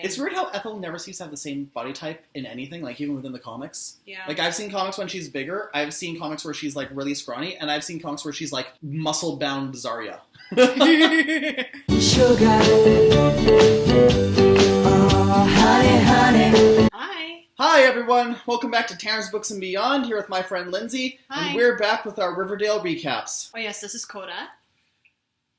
It's weird how Ethel never seems to have the same body type in anything, like even within the comics. Yeah. Like I've seen comics when she's bigger, I've seen comics where she's like really scrawny, and I've seen comics where she's like muscle-bound Zarya. Sugar. Oh, honey, honey. Hi. Hi everyone, welcome back to Terrence Books and Beyond, here with my friend Lindsay, Hi. and we're back with our Riverdale recaps. Oh yes, this is Coda.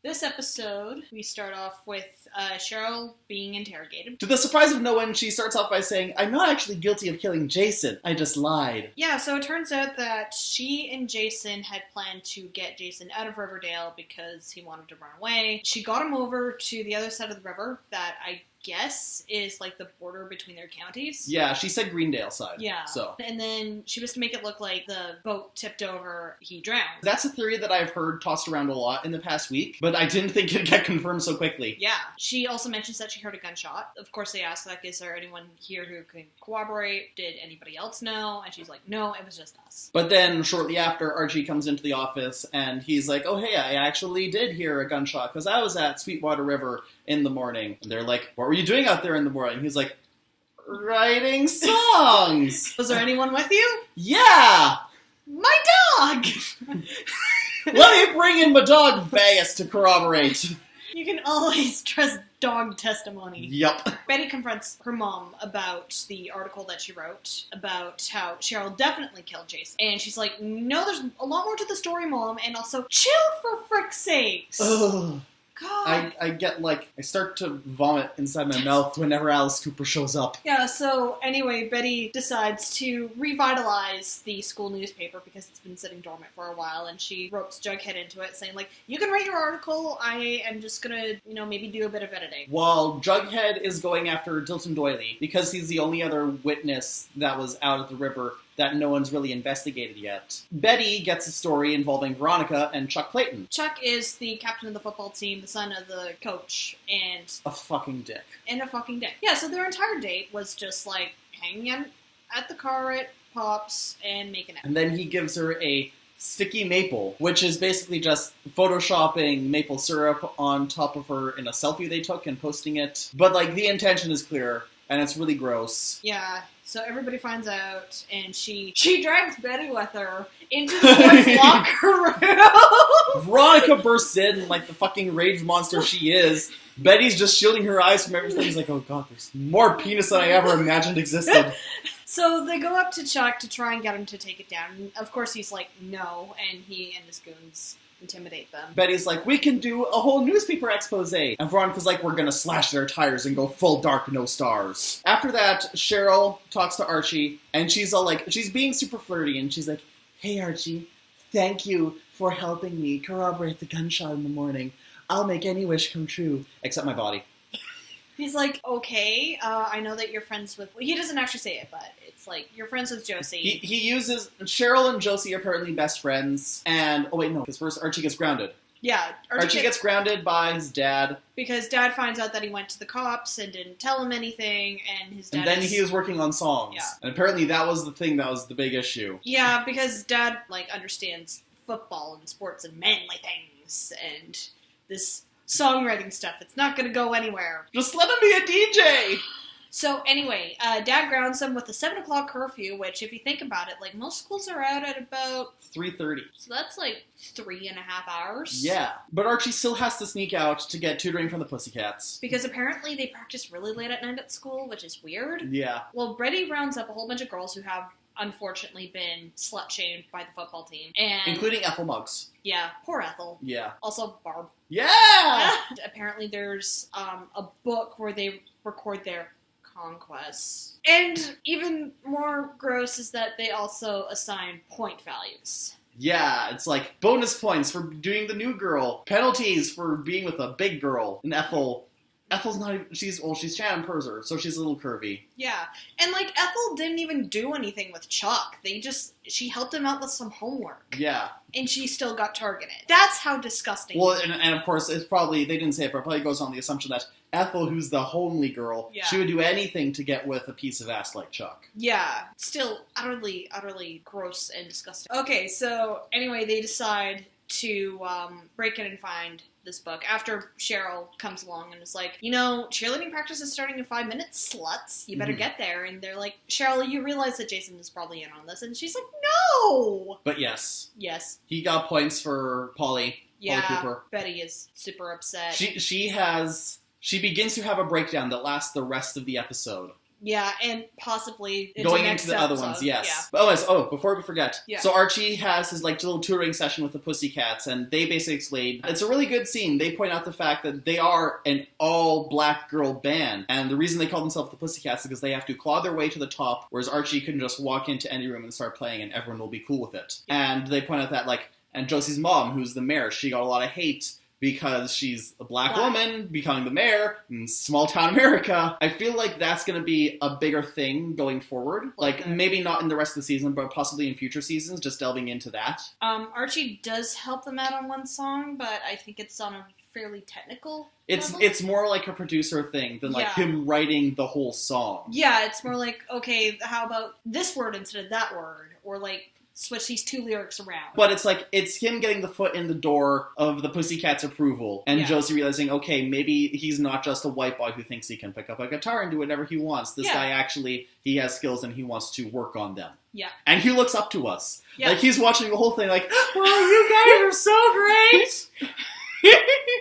This episode, we start off with Cheryl being interrogated. To the surprise of no one, she starts off by saying, I'm not actually guilty of killing Jason, I just lied. Yeah, so it turns out that she and Jason had planned to get Jason out of Riverdale because he wanted to run away. She got him over to the other side of the river that I guess is like the border between their counties. Yeah, she said Greendale side. Yeah. So. And then she was to make it look like the boat tipped over, he drowned. That's a theory that I've heard tossed around a lot in the past week, but I didn't think it'd get confirmed so quickly. Yeah. She also mentions that she heard a gunshot. Of course, they ask, like, is there anyone here who can corroborate? Did anybody else know? And she's like, no, it was just us. But then, shortly after, Archie comes into the office, and he's like, oh, hey, I actually did hear a gunshot, because I was at Sweetwater River in the morning. And they're like, what were you doing out there in the morning? He's like, writing songs! Was there anyone with you? Yeah! My dog! Let me bring in my dog, Vegas, to corroborate. You can always trust dog testimony. Yup. Betty confronts her mom about the article that she wrote about how Cheryl definitely killed Jason. And she's like, no, there's a lot more to the story, Mom, and also, chill for frick's sakes. Ugh. God. I get, like, I start to vomit inside my mouth whenever Alice Cooper shows up. Yeah, so anyway, Betty decides to revitalize the school newspaper because it's been sitting dormant for a while, and she ropes Jughead into it, saying, like, you can write your article, I am just gonna, maybe do a bit of editing. While Jughead is going after Dilton Doily, because he's the only other witness that was out at the river that no one's really investigated yet, Betty gets a story involving Veronica and Chuck Clayton. Chuck is the captain of the football team, the son of the coach, and A fucking dick. a fucking dick. Yeah, so their entire date was just, like, hanging out at the car at Pop's and making out. And then he gives her a sticky maple, which is basically just photoshopping maple syrup on top of her in a selfie they took and posting it. But, like, the intention is clear, and it's really gross. Yeah, so everybody finds out, and she drags Betty with her into the boys' locker room. Veronica bursts in like the fucking rage monster she is. Betty's just shielding her eyes from everything. He's like, oh god, there's more penis than I ever imagined existed. So they go up to Chuck to try and get him to take it down. And of course he's like, no, and he and his goons intimidate them. Betty's like, we can do a whole newspaper expose. And Veronica's like, we're gonna slash their tires and go full dark, no stars. After that, Cheryl talks to Archie, and she's all like, she's being super flirty, and she's like, hey Archie, thank you for helping me corroborate the gunshot in the morning. I'll make any wish come true, except my body. He's like, okay, I know that you're friends with... He doesn't actually say it, but it's like, you're friends with Josie. He uses... Cheryl and Josie are apparently best friends, and... Oh wait, no, because first Archie gets grounded. Yeah. Archie gets grounded by his dad. Because Dad finds out that he went to the cops and didn't tell him anything, and his dad And then he was working on songs. Yeah. And apparently that was the thing that was the big issue. Yeah, because Dad, understands football and sports and manly things, and this songwriting stuff, it's not gonna go anywhere. Just let him be a DJ! So anyway, Dad grounds him with a 7 o'clock curfew, which, if you think about it, most schools are out at about 3:30. So that's 3.5 hours. Yeah. But Archie still has to sneak out to get tutoring from the Pussycats. Because apparently they practice really late at night at school, which is weird. Yeah. Well, Brady rounds up a whole bunch of girls who have unfortunately been slut-shamed by the football team. And including Ethel Muggs. Yeah, poor Ethel. Yeah. Also Barb. Yeah! Apparently there's a book where they record their conquests. And even more gross is that they also assign point values. Yeah, it's like bonus points for doing the new girl, penalties for being with a big girl, and Ethel's not even, she's Shannon Purser, so she's a little curvy. Yeah, and Ethel didn't even do anything with Chuck. She helped him out with some homework. Yeah. And she still got targeted. That's how disgusting. Well, and of course, it's probably, they didn't say it, but it probably goes on the assumption that Ethel, who's the homely girl, she would do anything to get with a piece of ass like Chuck. Yeah, still utterly, utterly gross and disgusting. Okay, so anyway, they decide to break in and find this book, after Cheryl comes along and is like, you know, cheerleading practice is starting in 5 minutes, sluts. You better get there. And they're like, Cheryl, you realize that Jason is probably in on this. And she's like, no! But yes. Yes. He got points for Polly. Yeah, Polly Cooper. Betty is super upset. She begins to have a breakdown that lasts the rest of the episode. Yeah, and possibly going into the other ones, yes. Yeah. Oh, before we forget. Yeah. So Archie has his little tutoring session with the Pussycats, and they basically explain, it's a really good scene. They point out the fact that they are an all-black girl band, and the reason they call themselves the Pussycats is because they have to claw their way to the top, whereas Archie can just walk into any room and start playing, and everyone will be cool with it. Yeah. And they point out that, and Josie's mom, who's the mayor, she got a lot of hate because she's a black woman becoming the mayor in small-town America. I feel like that's going to be a bigger thing going forward. Maybe not in the rest of the season, but possibly in future seasons, just delving into that. Archie does help them out on one song, but I think it's on a fairly technical level. It's more like a producer thing than him writing the whole song. Yeah, it's more like, okay, how about this word instead of that word? Or switch these two lyrics around. But it's him getting the foot in the door of the Pussycats' approval, and Josie realizing, okay, maybe he's not just a white boy who thinks he can pick up a guitar and do whatever he wants. This guy actually, he has skills and he wants to work on them. Yeah. And he looks up to us. Yeah. He's watching the whole thing oh, you guys are so great!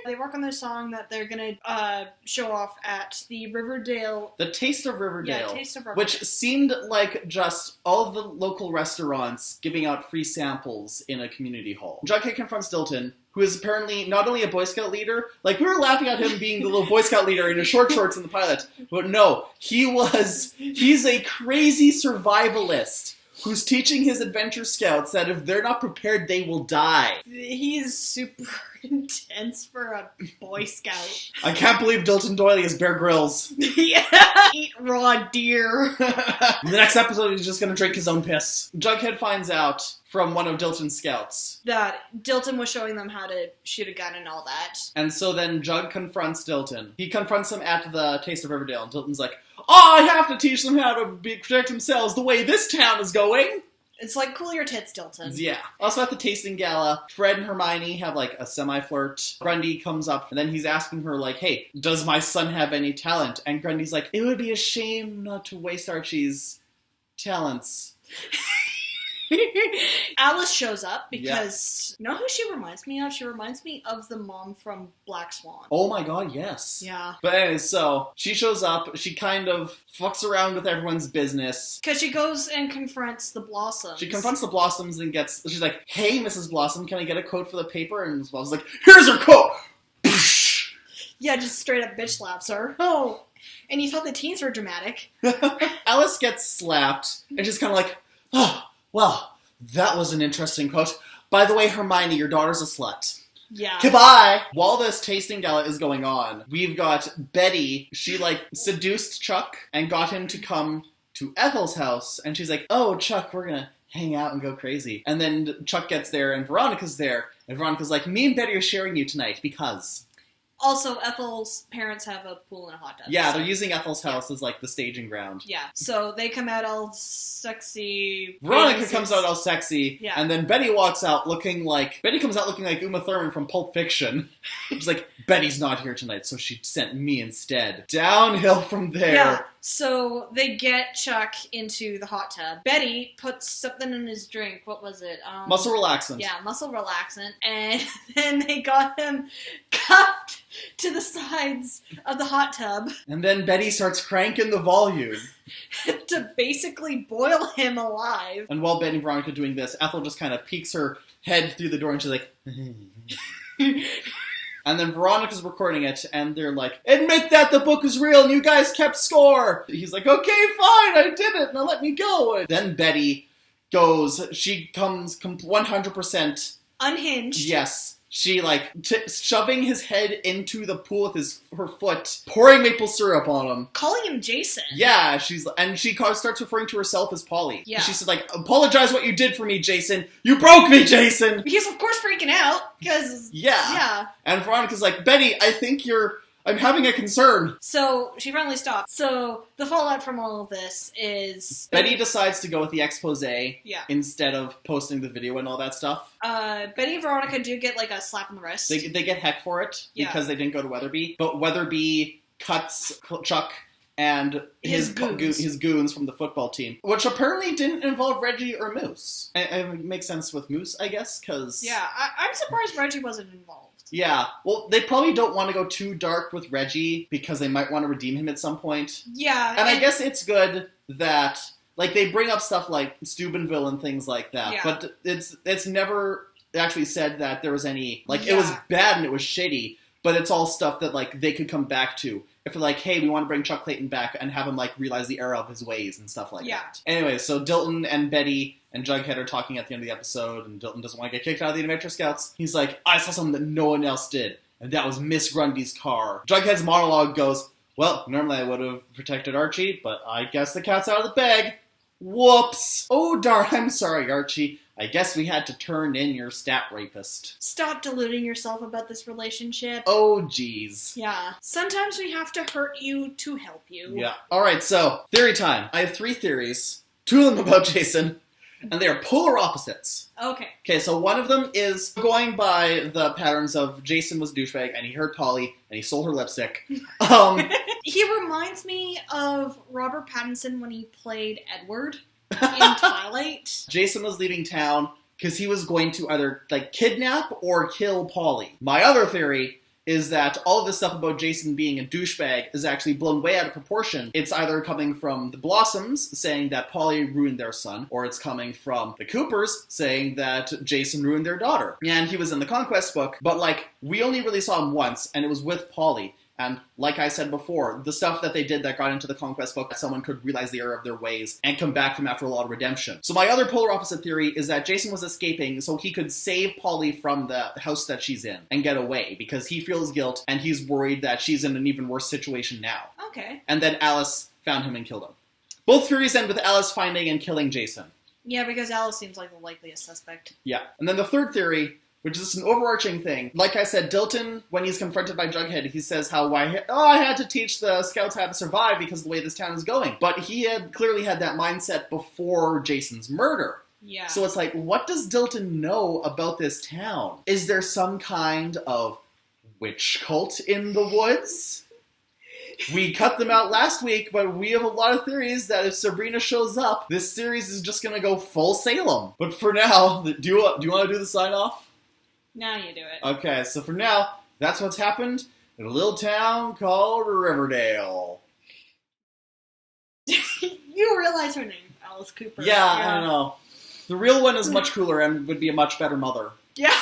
They work on their song that they're going to show off at the Riverdale... The Taste of Riverdale. Yeah, Taste of Riverdale. Which seemed like just all of the local restaurants giving out free samples in a community hall. Jughead confronts Dilton, who is apparently not only a Boy Scout leader, we were laughing at him being the little Boy Scout leader in his short shorts in the pilot, but no, he's a crazy survivalist who's teaching his adventure scouts that if they're not prepared, they will die. He's super intense for a Boy Scout. I can't believe Dilton Doily is Bear Grylls. Yeah! Eat raw deer. In the next episode, he's just gonna drink his own piss. Jughead finds out from one of Dilton's scouts that Dilton was showing them how to shoot a gun and all that. And so then Jug confronts Dilton. He confronts him at the Taste of Riverdale, and Dilton's like, oh, I have to teach them how to protect themselves the way this town is going. It's like, cool your tits, Dilton. Yeah. Also at the tasting gala, Fred and Hermione have a semi-flirt. Grundy comes up, and then he's asking her hey, does my son have any talent? And Grundy's like, it would be a shame not to waste Archie's talents. Alice shows up because, you know who she reminds me of? She reminds me of the mom from Black Swan. Oh my god, yes. Yeah. But anyway, so she shows up, she kind of fucks around with everyone's business. Because she goes and confronts the Blossoms. She confronts the Blossoms and she's like, hey, Mrs. Blossom, can I get a quote for the paper? And Mrs. Blossom's like, here's her quote! Yeah, just straight up bitch slaps her. Oh, and you thought the teens were dramatic. Alice gets slapped, and she's kind of like, oh, well, that was an interesting quote. By the way, Hermione, your daughter's a slut. Yeah. Goodbye! While this tasting gala is going on, we've got Betty. She, seduced Chuck and got him to come to Ethel's house. And she's like, oh, Chuck, we're gonna hang out and go crazy. And then Chuck gets there and Veronica's there. And Veronica's like, me and Betty are sharing you tonight because... Also, Ethel's parents have a pool and a hot tub. Yeah, they're using Ethel's house as, the staging ground. Yeah, so they come out all sexy. Veronica comes out all sexy, yeah. And then Betty comes out looking like Uma Thurman from Pulp Fiction. She's like, Betty's not here tonight, so she sent me instead. Downhill from there. Yeah, so they get Chuck into the hot tub. Betty puts something in his drink. What was it? Muscle relaxant. Yeah, muscle relaxant. And then they got him cuffed to the sides of the hot tub. And then Betty starts cranking the volume. to basically boil him alive. And while Betty and Veronica are doing this, Ethel just kind of peeks her head through the door and she's like... And then Veronica's recording it, and they're like, admit that the book is real and you guys kept score! He's like, okay, fine, I did it, now let me go! And then Betty goes, she comes 100%... unhinged. Yes. She, shoving his head into the pool with her foot, pouring maple syrup on him. Calling him Jason. Yeah, she starts referring to herself as Polly. Yeah. She said, apologize what you did for me, Jason. You broke me, Jason! He's, of course, freaking out, because... Yeah. And Veronica's like, Betty, I think you're I'm having a concern. So she finally stopped. So the fallout from all of this is Betty decides to go with the expose Yeah. instead of posting the video and all that stuff. Betty and Veronica do get like a slap on the wrist. They get heck for it because they didn't go to Weatherby. But Weatherby cuts Chuck and his goons from the football team, which apparently didn't involve Reggie or Moose. And it makes sense with Moose, I guess, because... Yeah, I'm surprised Reggie wasn't involved. Yeah, well, they probably don't want to go too dark with Reggie because they might want to redeem him at some point. Yeah. And I guess it's good that, like, they bring up stuff like Steubenville and things like that, but it's never actually said that there was any, like, it was bad and it was shitty, but it's all stuff that, like, they could come back to. If they're like, hey, we want to bring Chuck Clayton back and have him, like, realize the error of his ways and stuff like that. Anyway, so Dilton and Betty and Jughead are talking at the end of the episode, and Dilton doesn't want to get kicked out of the Adventure Scouts. He's like, I saw something that no one else did, and that was Miss Grundy's car. Jughead's monologue goes, well, normally I would have protected Archie, but I guess the cat's out of the bag. Whoops. Oh, darn, I'm sorry, Archie. I guess we had to turn in your stat rapist. Stop deluding yourself about this relationship. Oh, jeez. Yeah. Sometimes we have to hurt you to help you. Yeah. Alright, so, theory time. I have 3 theories. 2 of them about Jason, and they are polar opposites. Okay, so one of them is going by the patterns of Jason was a douchebag, and he hurt Polly, and he stole her lipstick. He reminds me of Robert Pattinson when he played Edward in Twilight. Jason was leaving town because he was going to either, like, kidnap or kill Polly. My other theory is that all of this stuff about Jason being a douchebag is actually blown way out of proportion. It's either coming from the Blossoms saying that Polly ruined their son, or it's coming from the Coopers saying that Jason ruined their daughter. And he was in the Conquest book, but, like, we only really saw him once, and it was with Polly. And like I said before, the stuff that they did that got into the Conquest book, someone could realize the error of their ways and come back from after a lot of redemption. So my other polar opposite theory is that Jason was escaping so he could save Polly from the house that she's in and get away because he feels guilt and he's worried that she's in an even worse situation now. Okay. And then Alice found him and killed him. Both theories end with Alice finding and killing Jason. Yeah, because Alice seems like the likeliest suspect. Yeah. And then the third theory, which is an overarching thing. Like I said, Dilton, when he's confronted by Jughead, he says how, I had to teach the scouts how to survive because of the way this town is going. But he had clearly had that mindset before Jason's murder. Yeah. So it's like, what does Dilton know about this town? Is there some kind of witch cult in the woods? We cut them out last week, but we have a lot of theories that if Sabrina shows up, this series is just going to go full Salem. But for now, do you want to do the sign-off? Now you do it. Okay, so for now, that's what's happened in a little town called Riverdale. You realize her name, Alice Cooper. Yeah, I don't know. The real one is much cooler and would be a much better mother. Yeah.